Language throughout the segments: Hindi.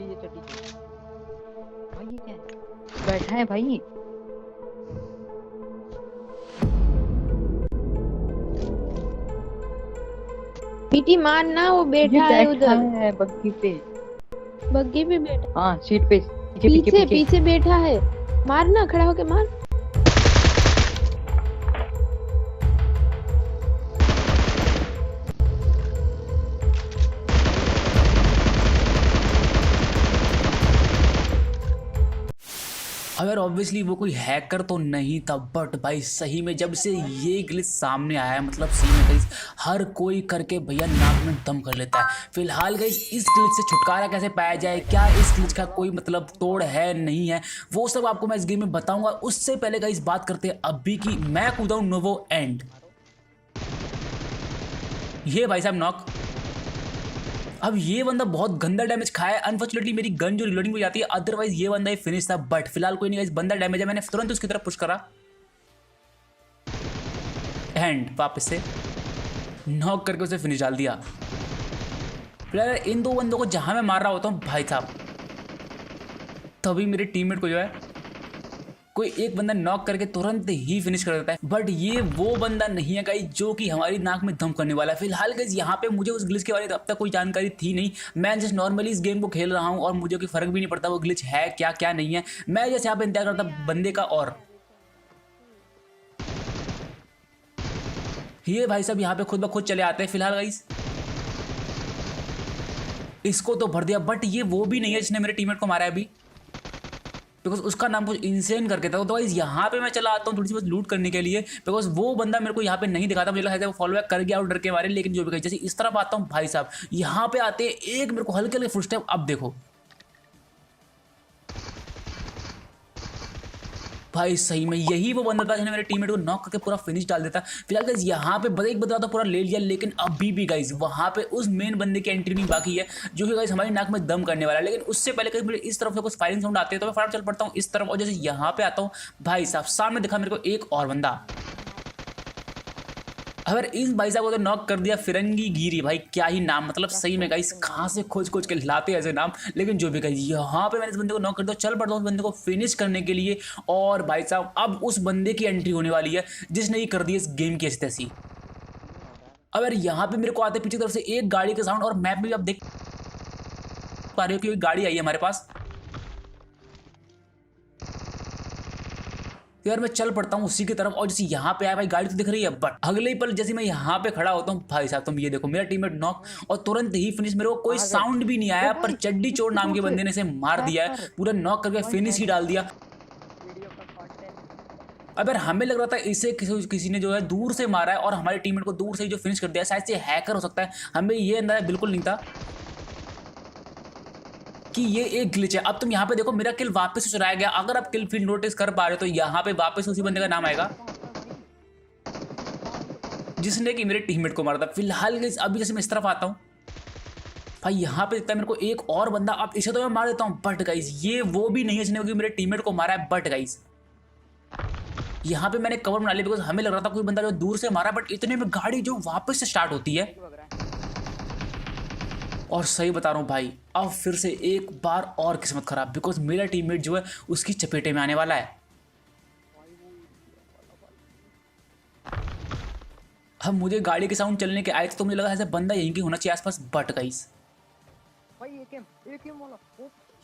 ये चड्डी भाई, ये क्या है? बैठा है भाई। पीटी मारना, वो ये बैठा है बैठा उधर है बग्गी पे। बग्गी पे बैठा। हाँ सीट पे, पीछे पीछे पीछे पीछे। पीछे बैठा है। मारना, खड़ा होके मार। अगर ऑब्वियसली वो कोई हैकर तो नहीं था, बट भाई सही में जब से ये ग्लिच सामने आया है, मतलब सही में गाइस हर कोई करके भैया नाक में दम कर लेता है। फिलहाल गाइस इस ग्लिच से छुटकारा कैसे पाया जाए, क्या इस ग्लिच का कोई मतलब तोड़ है नहीं है, वो सब आपको मैं इस गेम में बताऊंगा। उससे पहले गाइस बात करते हैं अभी की। मैं कूदा हूं नोवो एंड, ये भाई साहब नॉक। अब ये बंदा बहुत गंदा डैमेज खाया है। अनफॉर्चुनेटली मेरी गन जो रिलोडिंग हो जाती है, अदरवाइज ये बंदा ही फिनिश था। बट फिलहाल कोई नहीं गाइस, बंदा डैमेज है, मैंने तुरंत उसकी तरफ पुश करा एंड वापस से नॉक करके उसे फिनिश डाल दिया। फिलहाल इन दो बंदों को जहां मैं मार रहा होता हूँ भाई साहब, तभी मेरे टीममेट को जो है कोई एक बंदा नॉक करके तुरंत ही फिनिश कर देता है। बट ये वो बंदा नहीं है गाइस जो कि हमारी नाक में दम करने वाला है। फिलहाल गाइस यहाँ पे मुझे उस ग्लिच के बारे में अब तक कोई जानकारी थी नहीं। मैं जस्ट नॉर्मली इस गेम को खेल रहा हूँ और मुझे कोई फर्क भी नहीं पड़ता वो ग्लिच है क्या क्या नहीं है। मैं जैसे यहाँ पे इंतजार करता बंदे का, और ये भाई साहब यहाँ पे खुद ब खुद चले आते हैं। फिलहाल गाइस इसको तो भर दिया, बट ये वो भी नहीं है जिसने मेरे टीममेट को मारा है अभी, बिकॉज उसका नाम कुछ इंसेन करके था। तो गाइस यहाँ पे मैं चला आता हूँ थोड़ी सी बस लूट करने के लिए, बिकॉज वो बंदा मेरे को यहाँ पे नहीं दिखाता। मुझे लगा वो फॉलो बैक कर गया और डर के मारे, लेकिन जो भी कही जैसे इस तरफ आता हूँ भाई साहब, यहाँ पे आते एक मेरे को हल्के हल्के फुटस्टेप। अब देखो भाई सही में यही वो बंदा था जिसने मेरे टीममेट को नॉक करके पूरा फिनिश डाल देता। फिलहाल गाइस यहाँ पे एक बंदा तो पूरा ले लिया, लेकिन अभी भी गाइस वहां पे उस मेन बंदे की एंट्री नहीं बाकी है जो कि गाइस हमारी नाक में दम करने वाला है। लेकिन उससे पहले कहीं मेरे इस तरफ से कुछ फायरिंग साउंड आते हैं तो मैं फटाफट चल पड़ता हूँ इस तरफ, और जैसे यहाँ पे आता हूँ भाई साहब सामने दिखा मेरे को एक और बंदा। अगर इस भाई साहब को तो नॉक कर दिया, फिरंगी गिरी भाई, क्या ही नाम, मतलब सही में गाइस कहाँ से खोज खोज के लाते ऐसे नाम। लेकिन जो भी गाइस यहाँ पे मैंने इस बंदे को नॉक कर दिया, चल पड़ता हूँ उस बंदे को फिनिश करने के लिए। और भाई साहब अब उस बंदे की एंट्री होने वाली है जिसने ये कर दी इस गेम की ऐसी तैसी। अगर यहाँ पे मेरे को आते पीछे तरफ से एक गाड़ी का साउंड, और मैप में भी आप देख पा रहे हो कि गाड़ी आई है हमारे पास। यार मैं चल पड़ता हूँ उसी की तरफ, और जैसे यहाँ पे आया भाई गाड़ी तो दिख रही है, बट अगले ही पल जैसे मैं यहाँ पे खड़ा होता हूँ भाई साहब तुम ये देखो मेरा टीममेट नॉक और तुरंत ही फिनिश। मेरे को कोई साउंड भी नहीं आया, पर चड्डी चोर नाम के बंदे ने इसे मार दिया है, पूरा नॉक करके फिनिश ही डाल दिया। अब यार हमें लग रहा था इसे किसी ने जो है दूर से मारा है और हमारे टीममेट को दूर से ही जो फिनिश कर दिया, शायद से हैकर हो सकता है। हमें ये अंदाजा बिल्कुल नहीं था कि ये एक ग्लिच है। अब तुम यहाँ पे देखो मेरा किल वापस से चुराया गया। अगर आप किल फील्ड नोटिस कर पा रहे हो तो यहाँ पे वापस उसी बंदे का नाम आएगा जिसने कि मेरे टीममेट को मारा था। फिलहाल गाइस अभी जैसे मैं इस तरफ आता हूँ भाई, यहाँ पे दिखता है मेरे को एक और बंदा। अब इसे तो मैं मार देता हूँ, बट गाइस ये वो भी नहीं है जिसने मेरे टीममेट को मारा है। बट गाइस यहाँ पे मैंने कवर बना लिया, बिकॉज हमें लग रहा था कोई बंदा जो दूर से मारा, बट इतने में गाड़ी जो वापस से स्टार्ट होती है। और सही बता रहा हूँ भाई, अब फिर से एक बार और किस्मत खराब, बिकॉज मेरा टीममेट जो है उसकी चपेटे में आने वाला है। अब मुझे गाड़ी के साउंड चलने के आए थे तो मुझे लगा ऐसा बंदा यहीं की होना चाहिए आसपास, बट गाइस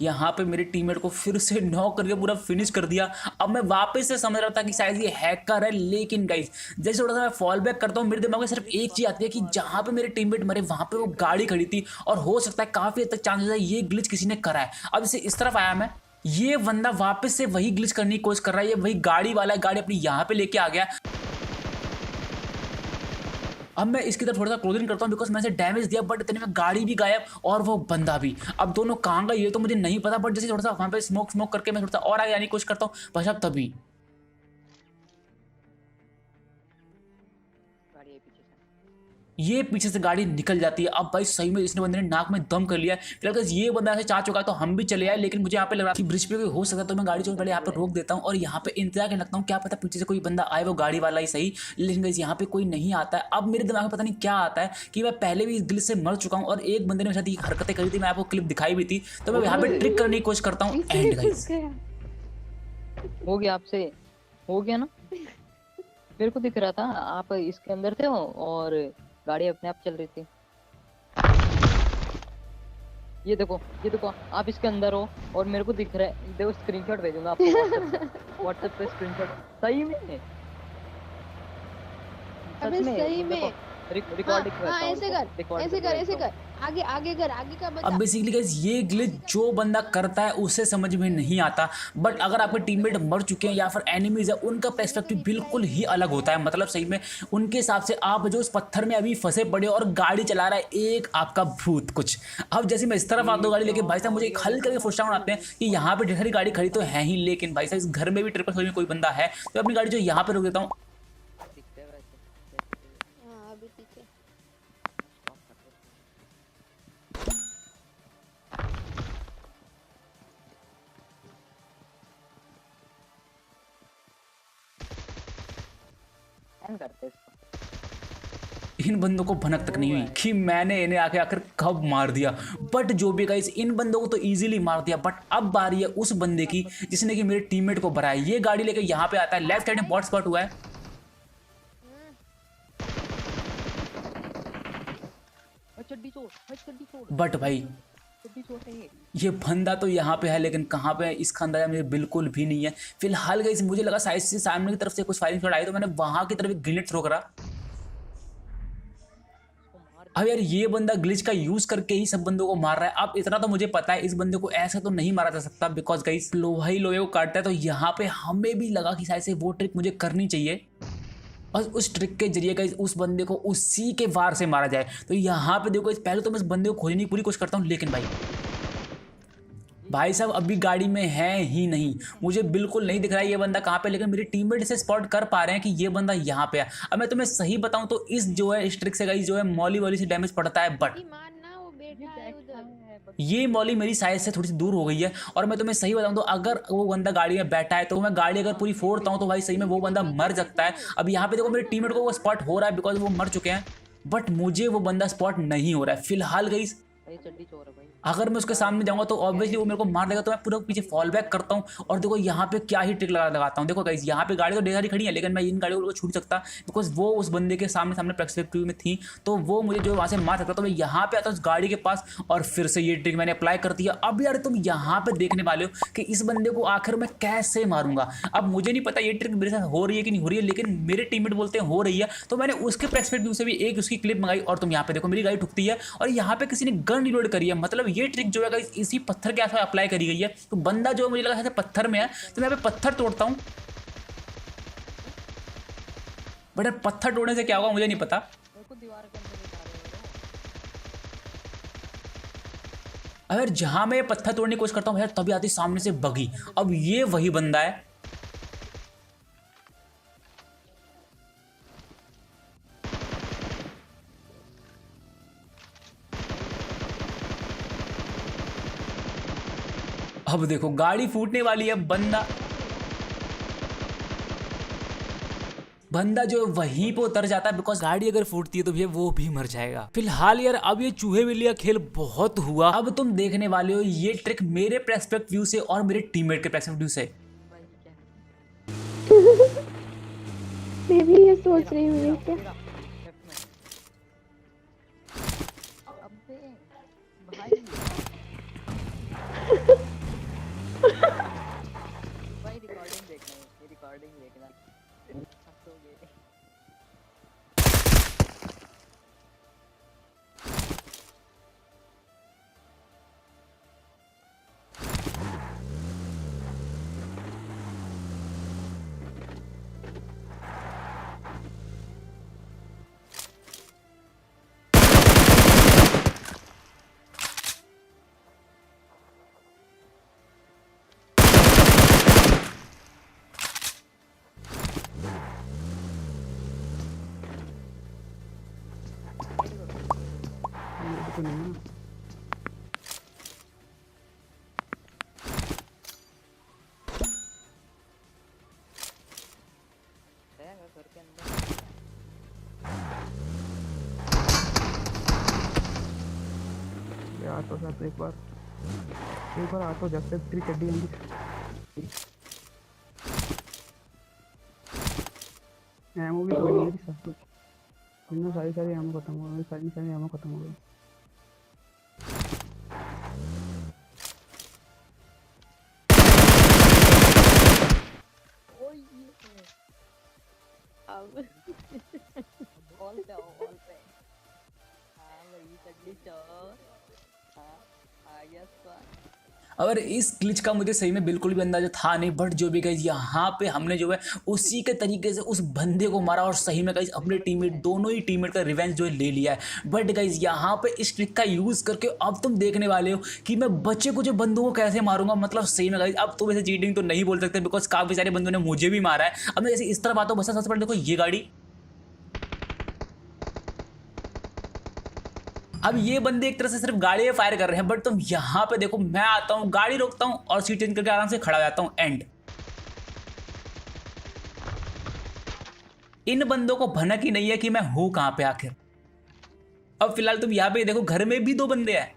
यहाँ पे मेरे टीममेट को फिर से नॉक करके पूरा फिनिश कर दिया। अब मैं वापस से समझ रहा था कि शायद ये हैकर है, लेकिन गाइस जैसे थोड़ा सा मैं फॉल बैक करता हूँ मेरे दिमाग में सिर्फ एक चीज आती है कि जहां पे मेरे टीममेट मरे वहां पे वो गाड़ी खड़ी थी, और हो सकता है काफी हद तक चांसेस है ये ग्लिच किसी ने करा है। अब इसे इस तरफ आया मैं, ये बंदा वापस से वही ग्लिच करने की कोशिश कर रहा है। ये वही गाड़ी वाला गाड़ी अपनी यहाँ पे लेके आ गया। अब मैं इसकी तरफ थोड़ा सा क्लोजिंग करता हूँ बिकॉज मैंने डैमेज दिया, बट इतने में गाड़ी भी गायब और वो बंदा भी। अब दोनों कहाँ गए ये तो मुझे नहीं पता, बट जैसे थोड़ा सा वहाँ पे स्मोक स्मोक करके मैं थोड़ा सा और आगे आने की कोशिश करता हूँ भाई साहब, तभी ये पीछे से गाड़ी निकल जाती है। अब भाई सही में इसने बंदे ने नाक में दम कर लिया है। फिलहाल गाइस ये बंदा ऐसे चाह चुका है तो हम भी चले आए, लेकिन मुझे यहाँ पे लग रहा है कि ब्रिज पे कोई हो सकता है, तो मैं गाड़ी जो पहले यहाँ पे रोक देता हूँ और यहाँ पे इंतजार करने लगता हूँ। क्या पता पीछे से कोई बंदा आए, वो गाड़ी वाला ही सही। लेकिन गाइस यहाँ पे कोई नहीं आता है। अब मेरे दिमाग में पता नहीं क्या आता है कि मैं पहले भी इस ग्लिच से मर चुका हूँ और एक बंदे ने मेरे साथ ये हरकतें करी थी, मैं आपको क्लिप दिखाई भी थी, तो मैं यहाँ पे ट्रिक करने की कोशिश करता हूँ। इसलिए एंड घुस गाइस गया। हो गया आपसे, हो गया ना। मेरे को दिख रहा था आप इसके अंदर थे और गाड़ी अपने आप चल रही थी। ये देखो आप इसके अंदर हो और मेरे को दिख रहा है। देखो स्क्रीनशॉट भेजूंगा आपको व्हाट्सएप पे स्क्रीनशॉट। सही में अबे सही में रिकॉर्डिंग हाँ, ऐसे कर आगे कर, आगे का बता। अब बेसिकली गाइस ये ग्लिच जो बंदा करता है उसे समझ में नहीं आता, बट अगर आपके टीममेट मर चुके हैं या फिर एनिमीज है, उनका पर्सपेक्टिव बिल्कुल ही अलग होता है। मतलब सही में उनके हिसाब से आप जो उस पत्थर में अभी फंसे पड़े हो और गाड़ी चला रहा है एक आपका भूत कुछ। अब जैसे मैं इस तरफ आता हूँ गाड़ी लेके, भाई साहब मुझे एक हल्के करके फ्रस्ट्रेशन आते हैं कि यहाँ पे ढेर सारी गाड़ी खड़ी तो है ही, लेकिन भाई साहब इस घर में भी ट्रिपल में कोई बंदा है, तो अपनी गाड़ी जो यहाँ पे रोक देता हूँ। हाँ अभी पीछे करते इसको। इन बंदों को भनक तक नहीं हुई कि मैंने इन्हें आके आखिर कब मार दिया। बट जो भी गाइस इन बंदों को तो इजीली मार दिया, बट अब बारी है उस बंदे की जिसने कि मेरे टीममेट को भराया। ये गाड़ी लेके यहाँ पे आता है, लेफ्ट साइड में बॉट स्पॉट हुआ है। चड्डी चोर बट भाई चड्डी चोर है ये बंदा तो यहाँ पे है, लेकिन कहाँ पे है इसका अंदाजा मुझे बिल्कुल भी नहीं है। फिलहाल गाइस मुझे लगा साइड से सामने की तरफ से कुछ फायरिंग शॉट आई, तो मैंने वहां की तरफ एक ग्रेनेड थ्रो करा। अब यार ये बंदा ग्लिच का यूज करके ही सब बंदों को मार रहा है। अब इतना तो मुझे पता है इस बंदे को ऐसा तो नहीं मारा जा सकता, बिकॉज गाइस लोहा ही लोहे को काटता है। तो यहाँ पे हमें भी लगा कि शायद से वो ट्रिक मुझे करनी चाहिए और उस ट्रिक के जरिए गाइस उस बंदे को उसी के वार से मारा जाए। तो यहाँ पे देखो पहले तो मैं इस बंदे को खोजने की पूरी कोशिश करता हूँ, लेकिन भाई साहब अभी गाड़ी में है ही नहीं, मुझे बिल्कुल नहीं दिख रहा है ये बंदा कहाँ पे। लेकिन मेरे टीममेट से स्पॉट कर पा रहे हैं कि ये बंदा यहाँ पे है। अब मैं तुम्हें सही बताऊं तो इस जो है इस ट्रिक से गाइस जो है मॉली वॉली से डैमेज पड़ता है, बट मारना वो बैठा है उधर। ये मॉली मेरी साइड से थोड़ी सी दूर हो गई है। और मैं तुम्हें सही बताऊं तो अगर वो बंदा गाड़ी में बैठा है तो मैं गाड़ी अगर पूरी फोड़ता हूं तो भाई सही में वो बंदा मर सकता है। अब यहाँ पे देखो मेरे टीममेट को वो स्पॉट हो रहा है बिकॉज वो मर चुके हैं, बट मुझे वो बंदा स्पॉट नहीं हो रहा है फिलहाल गाइस। चड्डी चोर है भाई। अगर मैं उसके सामने जाऊंगा तो ऑब्वियसली वो मेरे को मार देगा, तो मैं पूरा पीछे फॉल बैक करता हूं। और देखो यहाँ पे क्या ही ट्रिक लगाता हूँ। देखो गाइस यहाँ पे गाड़ी तो ढेर सारी खड़ी है, लेकिन मैं इन गाड़ियों को छूट सकता बिकॉज वो उस बंदे के सामने सामने पर्सपेक्टिव में थी, तो वो मुझे जो वहां से मार सकता। तो मैं यहाँ पे आता हूँ उस गाड़ी के पास और फिर से ये ट्रिक मैंने अप्लाई कर दिया। अब यार तुम यहाँ पे देखने वाले हो कि इस बंदे को आखिर मैं कैसे मारूंगा। अब मुझे नहीं पता ये ट्रिक मेरे साथ हो रही है कि नहीं हो रही है, लेकिन मेरे टीममेट बोलते हैं हो रही है, तो मैंने उसके पर्सपेक्टिव से भी एक उसकी क्लिप मंगाई। और तुम यहाँ पे देखो मेरी गाड़ी ठुकती है और यहाँ पे किसी ने गन रिलोड करी है। मतलब ये ट्रिक जो है इसी पत्थर के आसपास अप्लाई करी गई है। तो बंदा जो मुझे लगा है पत्थर में है, तो मैं यहाँ पे पत्थर तोड़ता हूं, बट पत्थर तोड़ने से क्या होगा मुझे नहीं पता। दीवार के अंदर दिखा रहे हो। अगर जहां मैं पत्थर तोड़ने की कोशिश करता हूं तभी आती सामने से बगी। अब ये वही बंदा है। अब देखो गाड़ी फूटने वाली है। बंदा जो वहीं पे उतर जाता है बिकॉज गाड़ी अगर फूटती है तो भैया वो भी मर जाएगा। फिलहाल यार अब ये चूहे बिल्ली का खेल बहुत हुआ। अब तुम देखने वाले हो ये ट्रिक मेरे पर्सपेक्टिव से और मेरे टीममेट के पर्सपेक्टिव से। मैं भी ये सोच रही हूँ ये क्या। अबे भाई भाई रिकॉर्डिंग देखना हंसोगे। ये तो नहीं है ना। रहेगा घर के अंदर। ये ऑटो साथ एक बार ऑटो जब तक तेरी चड्डी होंगी। एमओ भी कोई नहीं है सब कुछ। इनमें सारी एमओ खत्म हो गई, सारी एमओ खत्म हो गई। अब ऑल पे आओ, ऑल पे। हाँ भाई चड्डी चोर। हाँ आ गया स्वाद। और इस ग्लिच का मुझे सही में बिल्कुल भी अंदाजा था नहीं, बट जो भी गाइस यहाँ पे हमने जो है उसी के तरीके से उस बंदे को मारा और सही में गाइस अपने टीममेट दोनों ही टीममेट का रिवेंज जो है ले लिया है। बट गाइस यहाँ पे इस ट्रिक का यूज करके अब तुम देखने वाले हो कि मैं बच्चे को जो बंदों को कैसे मारूंगा। मतलब सही में गाइस अब तो वैसे चीटिंग तो नहीं बोल सकते बिकॉज काफी सारे बंदों ने मुझे भी मारा है। अब मैं जैसे इस तरफ आता हूँ, बस सबसे पहले देखो ये गाड़ी, अब ये बंदे एक तरह से सिर्फ गाड़ी में फायर कर रहे हैं, बट तुम यहाँ पे देखो मैं आता हूँ, गाड़ी रोकता हूँ और सीट चेंज करके आराम से खड़ा हो जाता हूँ। एंड इन बंदों को भनक ही नहीं है कि मैं हूं कहां पे आखिर। अब फिलहाल तुम यहाँ पे देखो घर में भी 2 बंदे हैं।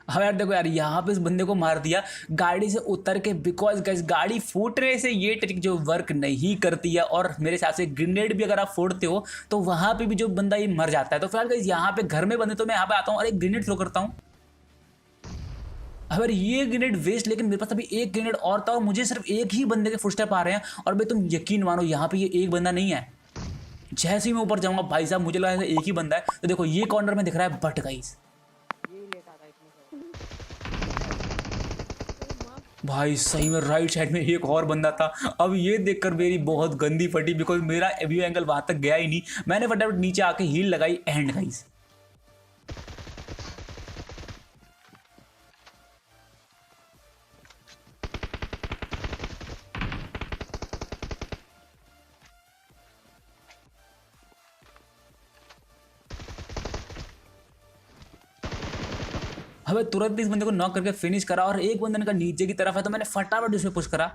हाँ यार देखो यार यहाँ पे इस बंदे को मार दिया गाड़ी से उतर के, बिकॉज गाइस गाड़ी फूटने से ये ट्रिक जो वर्क नहीं करती है। और मेरे हिसाब से ग्रेनेड भी अगर आप फोड़ते हो तो वहां पे भी जो बंदा ये मर जाता है। तो फिलहाल गाइस यहाँ पे घर में बंदे, तो मैं यहाँ पे आता हूँ और एक ग्रेनेड थ्रो करता हूँ। अगर ये ग्रेनेड वेस्ट, लेकिन मेरे पास अभी एक ग्रेनेड और था और मुझे सिर्फ एक ही बंदे के फुटस्टेप आ रहे हैं। और भाई तुम यकीन मानो यहाँ पे ये एक बंदा नहीं है। जैसे ही मैं ऊपर जाऊंगा भाई साहब मुझे लगा एक ही बंदा है। तो देखो ये कॉर्नर में दिख रहा है, बट गाइस भाई सही में राइट साइड में एक और बंदा था। अब ये देखकर मेरी बहुत गंदी फटी, बिकॉज मेरा व्यू एंगल वहां तक गया ही नहीं। मैंने फटाफट नीचे आके हील लगाई। एंड गाइस हमें तुरंत इस बंदे को नॉक करके फिनिश करा। और एक बंदे का नीचे की तरफ है तो मैंने फटाफट उसमें पुश करा।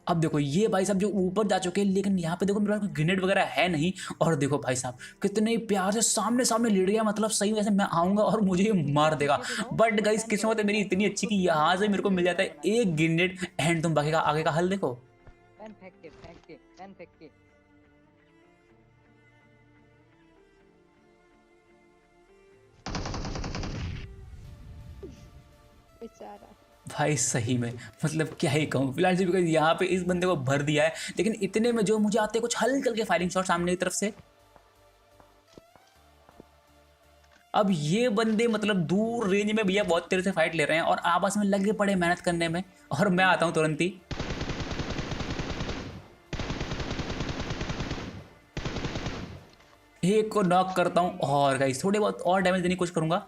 अब देखो ये भाई साहब जो ऊपर जा चुके हैं, लेकिन यहाँ पे देखो मेरे पास ग्रेनेड वगैरह है नहीं। और देखो भाई साहब कितने प्यार से सामने सामने लेट गया। मतलब सही वैसे मैं आऊंगा और मुझे ये मार देगा। बट गाइस किस्मत है मेरी इतनी अच्छी कि यहाँ से मेरे को मिल जाता है एक ग्रेनेड। एंड तुम बाकी का आगे का हल देखो। पेन फेंक के, पेन फेंक के। बेचारा भाई सही में मतलब क्या ही कहूँ। फिलहाल जी बिकॉज यहाँ पे इस बंदे को भर दिया है, लेकिन इतने में जो मुझे आते हैं कुछ हल्के हल्के फायरिंग शॉट सामने की तरफ से। अब ये बंदे मतलब दूर रेंज में भैया बहुत तेज से फाइट ले रहे हैं और आपस में लगे पड़े मेहनत करने में। और मैं आता हूँ तुरंत ही। एक को नॉक करता हूँ और गाइस थोड़े बहुत और डैमेज देने की कोशिश करूंगा।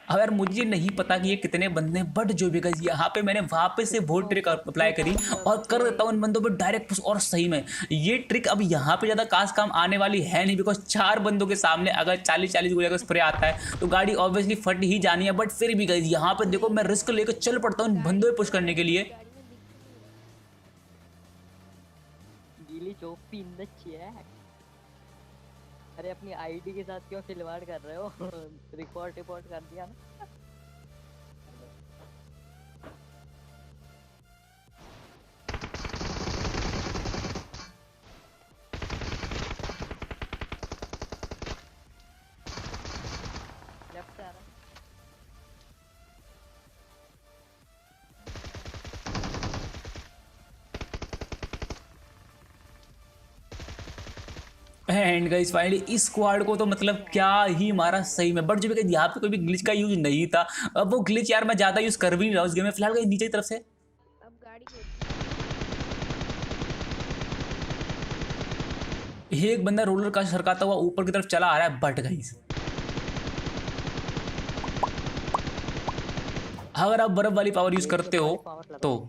अब यार मुझे नहीं पता कि ये कितने बंदे हैं, बट जो भी गाइस यहाँ पे मैंने वापस से बहुत ट्रिक अप्लाई करी और कर देता हूँ इन बंदों पे डायरेक्ट पुश। और सही में ये ट्रिक अब यहाँ पे ज़्यादा खास काम आने वाली है नहीं, बिकॉज 4 बंदों के सामने अगर 40-40 गोलियों का स्प्रे आता है तो गाड़ी ऑब्वियसली फट ही जानी है। बट फिर भी गाइस यहाँ पे देखो मैं रिस्क लेकर चल पड़ता हूँ इन बंदों पे पुश करने के लिए। गीली चोपी इन द चैट। अरे अपनी आईडी के साथ क्यों खिलवाड़ कर रहे हो? रिपोर्ट कर दिया ना। लेफ्ट से आ रहा। एंड गाइस फाइनली इस स्क्वाड को तो मतलब क्या ही मारा सही में। बट जो भी यहाँ पे कोई भी ग्लिच का यूज नहीं था। अब वो ग्लिच यार मैं ज्यादा यूज कर भी नहीं रहा उस गेम में। फिलहाल गाइस नीचे की तरफ से अब गाड़ी एक बंदा रोलर का सरकाता हुआ ऊपर की तरफ चला आ रहा है, बट गाइस अगर आप बर्फ वाली पावर यूज करते हो तो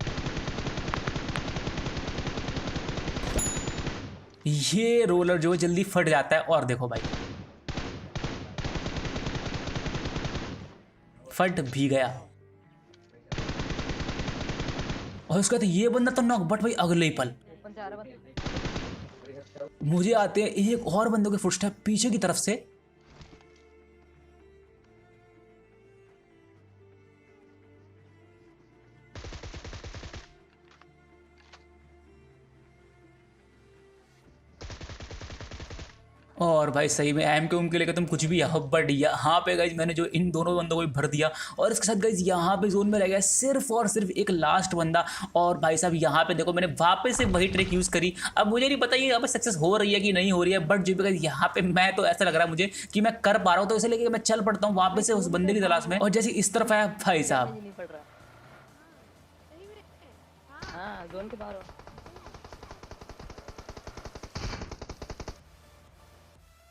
ये रोलर जो है जल्दी फट जाता है। और देखो भाई फट भी गया। और उसके बाद ये बंदा तो नॉक, बट भाई अगले ही पल ओपन से आ रहा है बंदा। मुझे आते हैं एक और बंदों के फुटस्टेप पीछे की तरफ से। और भाई सही में एम के लेकर तुम कुछ भी यहाँ बट यहाँ पे गाइज मैंने जो इन दोनों बंदों को भी भर दिया। और इसके साथ गाइज यहाँ पे जोन में रह गया सिर्फ और सिर्फ एक लास्ट बंदा। और भाई साहब यहाँ पे देखो मैंने वापस से वही ट्रिक यूज़ करी। अब मुझे नहीं पता ये यहाँ पे सक्सेस हो रही है कि नहीं हो रही है, बट जो भी गाइज यहाँ पे मैं तो ऐसा लग रहा है मुझे कि मैं कर पा रहा हूँ, तो इसे लेके मैं चल पड़ता हूँ वापस से उस बंदे की तलाश में। और जैसे इस तरफ आया भाई साहब, नहीं पड़ रहा। हाँ जोन के बाहर हो।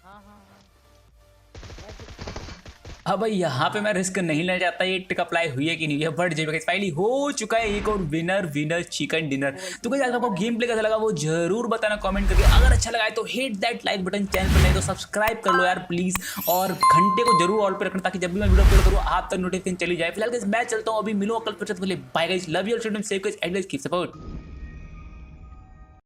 हाँ हाँ हाँ। अब भाई यहाँ पे मैं रिस्क नहीं लेना चाहता ये ट्रिक अप्लाई हुई है कि नहीं है, बट जो फाइनली हो चुका है एक और विनर चिकन डिनर। तो गाइस अगर आपको गेम प्ले कैसा लगा वो जरूर बताना कमेंट करके। अगर अच्छा लगा है तो hit that like button, channel पर नहीं तो सब्सक्राइब कर लो यार प्लीज, और घंटे को जरूर ऑल पे रखना ताकि जब भी मैं वीडियो अपलोड करूँ आप तक नोटिफिकेशन चली जाए। फिलहाल गाइस मैं चलता हूँ, अभी मिलूंगा कल फिर से। Bye guys, love you all, save guys, and guys keep support.